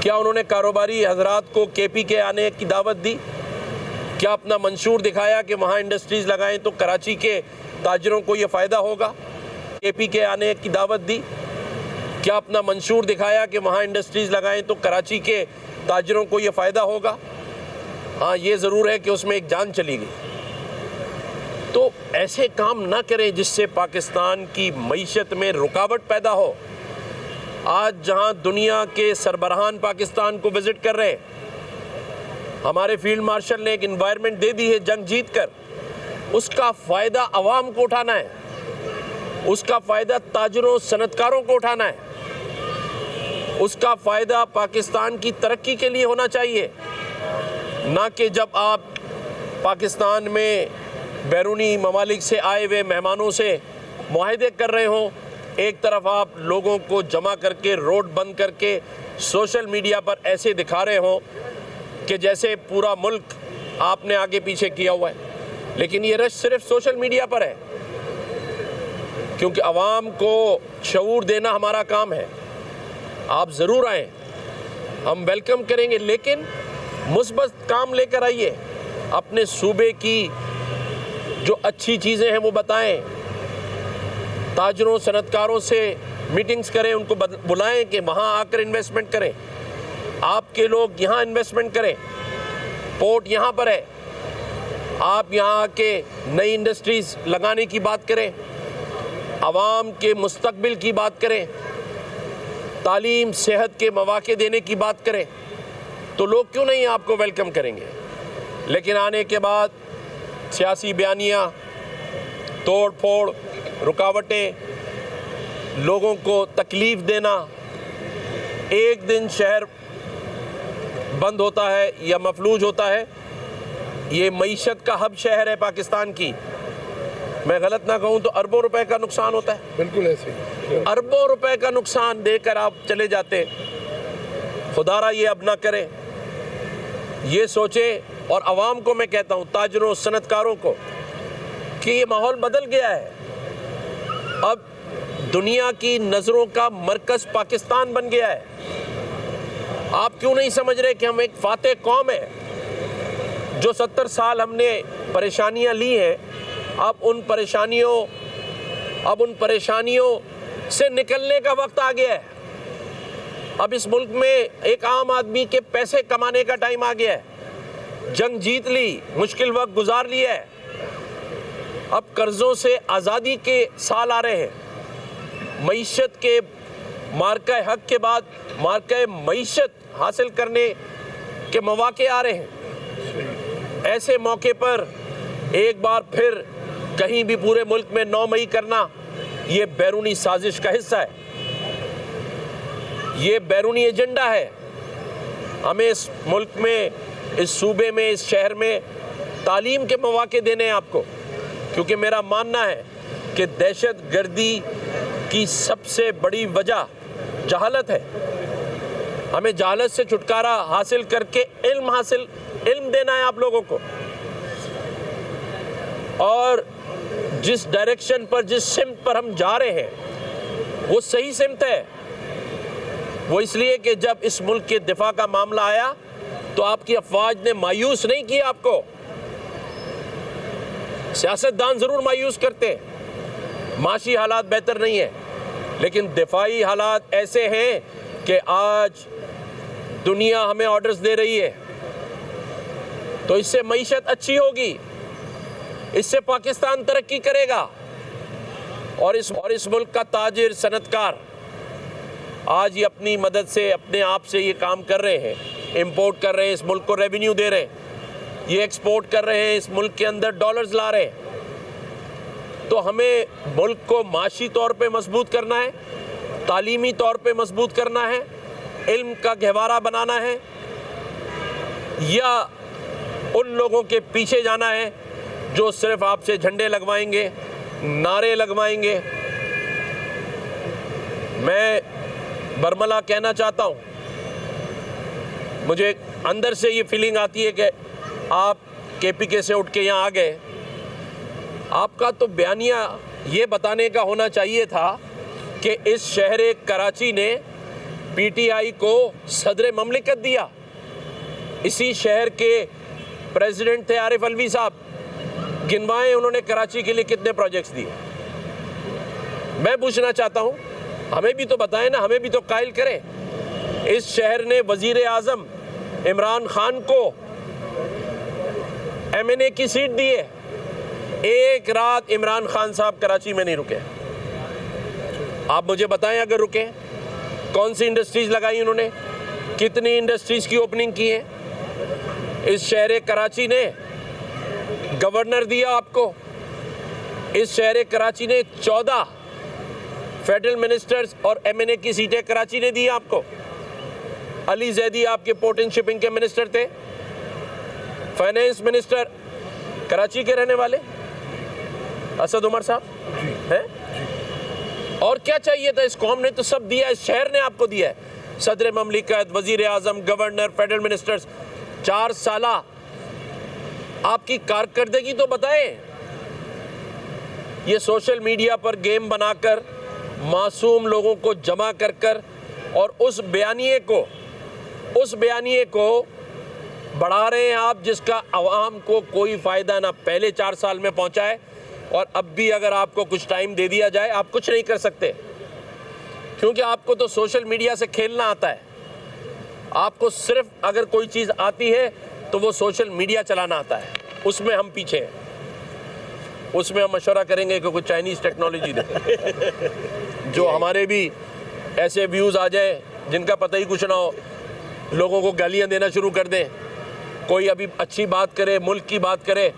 क्या उन्होंने कारोबारी हजरात को केपी के आने की दावत दी? क्या अपना मंशूर दिखाया कि वहाँ इंडस्ट्रीज़ लगाएं तो कराची के ताजरों को ये फ़ायदा होगा? केपी के आने की दावत दी? क्या अपना मंशूर दिखाया कि वहाँ इंडस्ट्रीज़ लगाएं तो कराची के ताजरों को ये फ़ायदा होगा? हाँ, ये ज़रूर है कि उसमें एक जान चली गई। तो ऐसे काम ना करें जिससे पाकिस्तान की मईशत में रुकावट पैदा हो। आज जहां दुनिया के सरबराहान पाकिस्तान को विज़िट कर रहे हैं, हमारे फील्ड मार्शल ने एक इन्वायरमेंट दे दी है जंग जीत कर, उसका फ़ायदा अवाम को उठाना है, उसका फ़ायदा ताजरों सनतकारों को उठाना है, उसका फ़ायदा पाकिस्तान की तरक्की के लिए होना चाहिए, ना कि जब आप पाकिस्तान में बैरूनी ममालिक से आए हुए मेहमानों से मुआहदे कर रहे हों, एक तरफ आप लोगों को जमा करके रोड बंद करके सोशल मीडिया पर ऐसे दिखा रहे हों कि जैसे पूरा मुल्क आपने आगे पीछे किया हुआ है। लेकिन ये रश सिर्फ सोशल मीडिया पर है, क्योंकि आवाम को शऊर देना हमारा काम है। आप ज़रूर आएँ, हम वेलकम करेंगे, लेकिन मुस्बत काम लेकर आइए। अपने सूबे की जो अच्छी चीज़ें हैं वो बताएं, ताजरों सनतकारों से मीटिंग्स करें, उनको बुलाएं कि वहाँ आकर इन्वेस्टमेंट करें, आपके लोग यहाँ इन्वेस्टमेंट करें, पोर्ट यहाँ पर है, आप यहाँ आके नई इंडस्ट्रीज़ लगाने की बात करें, आवाम के मुस्तकबिल की बात करें, तालीम सेहत के मौके देने की बात करें, तो लोग क्यों नहीं आपको वेलकम करेंगे। लेकिन आने के बाद सियासी बयानियाँ, तोड़ फोड़, रुकावटें, लोगों को तकलीफ़ देना, एक दिन शहर बंद होता है या मफलूज होता है। ये मईशत का हब शहर है पाकिस्तान की, मैं गलत ना कहूँ तो अरबों रुपए का नुकसान होता है। बिल्कुल ऐसे अरबों रुपए का नुकसान देकर आप चले जाते। खुदारा ये अब ना करें, ये सोचें। और आवाम को मैं कहता हूँ, ताजरों सनतकारों को, कि ये माहौल बदल गया है। अब दुनिया की नज़रों का मरकज़ पाकिस्तान बन गया है। आप क्यों नहीं समझ रहे कि हम एक फातेह कौम है? जो 70 साल हमने परेशानियां ली हैं, अब उन परेशानियों से निकलने का वक्त आ गया है। अब इस मुल्क में एक आम आदमी के पैसे कमाने का टाइम आ गया है। जंग जीत ली, मुश्किल वक्त गुजार लिया है, अब कर्जों से आज़ादी के साल आ रहे हैं। मईशत के मार्का हक के बाद मार्का मईशत हासिल करने के मौके आ रहे हैं। ऐसे मौके पर एक बार फिर कहीं भी पूरे मुल्क में 9 मई करना, ये बैरूनी साजिश का हिस्सा है, ये बैरूनी एजेंडा है। हमें इस मुल्क में, इस सूबे में, इस शहर में तालीम के मौके देने हैं आपको, क्योंकि मेरा मानना है कि दहशत गर्दी की सबसे बड़ी वजह जहालत है। हमें जहालत से छुटकारा हासिल करके इल्म देना है आप लोगों को। और जिस डायरेक्शन पर, जिस सिमत पर हम जा रहे हैं, वो सही सिमत है। वो इसलिए कि जब इस मुल्क के दिफा का मामला आया तो आपकी अफवाज ने मायूस नहीं किया आपको। सियासतदान ज़रूर मायूस करते हैं, माशी हालात बेहतर नहीं है, लेकिन दिफाई हालात ऐसे हैं कि आज दुनिया हमें ऑर्डर्स दे रही है, तो इससे मईशत अच्छी होगी, इससे पाकिस्तान तरक्की करेगा। और इस मुल्क का ताजिर सनतकार आज ये अपनी मदद से, अपने आप से ये काम कर रहे हैं, इंपोर्ट कर रहे हैं, इस मुल्क को रेवेन्यू दे रहे हैं, ये एक्सपोर्ट कर रहे हैं, इस मुल्क के अंदर डॉलर्स ला रहे हैं। तो हमें मुल्क को माशी तौर पे मजबूत करना है, तालीमी तौर पे मजबूत करना है, इल्म का गहवारा बनाना है, या उन लोगों के पीछे जाना है जो सिर्फ आपसे झंडे लगवाएंगे, नारे लगवाएंगे। मैं बरमला कहना चाहता हूँ, मुझे अंदर से ये फीलिंग आती है कि आप KPK से उठ के यहाँ आ गए। आपका तो बयानिया ये बताने का होना चाहिए था कि इस शहर कराची ने पीटीआई को सदर ममलिकत दिया। इसी शहर के प्रेसिडेंट थे आरिफ अलवी साहब, गिनवाएं उन्होंने कराची के लिए कितने प्रोजेक्ट्स दिए। मैं पूछना चाहता हूं, हमें भी तो बताएं ना, हमें भी तो कायल करें। इस शहर ने वजीर आजम इमरान खान को एमएनए की सीट दी है। एक रात इमरान खान साहब कराची में नहीं रुके। आप मुझे बताएं, अगर रुके कौन सी इंडस्ट्रीज लगाई उन्होंने, कितनी इंडस्ट्रीज की ओपनिंग की है। इस शहर कराची ने गवर्नर दिया आपको। इस शहर कराची ने 14 फेडरल मिनिस्टर्स और एमएनए की सीटें कराची ने दी आपको। अली जैदी आपके पोर्ट एंड शिपिंग के मिनिस्टर थे, फाइनेंस मिनिस्टर कराची के रहने वाले असद उमर साहब हैं। और क्या चाहिए था इस कौम ने? तो सब दिया, इस शहर ने आपको दिया है। सदर ममलिकत, वजीर आजम, गवर्नर, फेडरल मिनिस्टर्स। 4 साला आपकी कारकर्दगी तो बताएं। ये सोशल मीडिया पर गेम बनाकर मासूम लोगों को जमा कर कर और उस बयानिए को बढ़ा रहे हैं आप, जिसका अवाम को कोई फ़ायदा ना पहले 4 साल में पहुंचा है और अब भी अगर आपको कुछ टाइम दे दिया जाए आप कुछ नहीं कर सकते, क्योंकि आपको तो सोशल मीडिया से खेलना आता है। आपको सिर्फ अगर कोई चीज़ आती है तो वो सोशल मीडिया चलाना आता है, उसमें हम पीछे हैं। उसमें हम मशवरा करेंगे कि कोई चाइनीज़ टेक्नोलॉजी दे जो हमारे भी ऐसे व्यूज़ आ जाए जिनका पता ही कुछ ना हो, लोगों को गालियाँ देना शुरू कर दें। कोई अभी अच्छी बात करे, मुल्क की बात करे,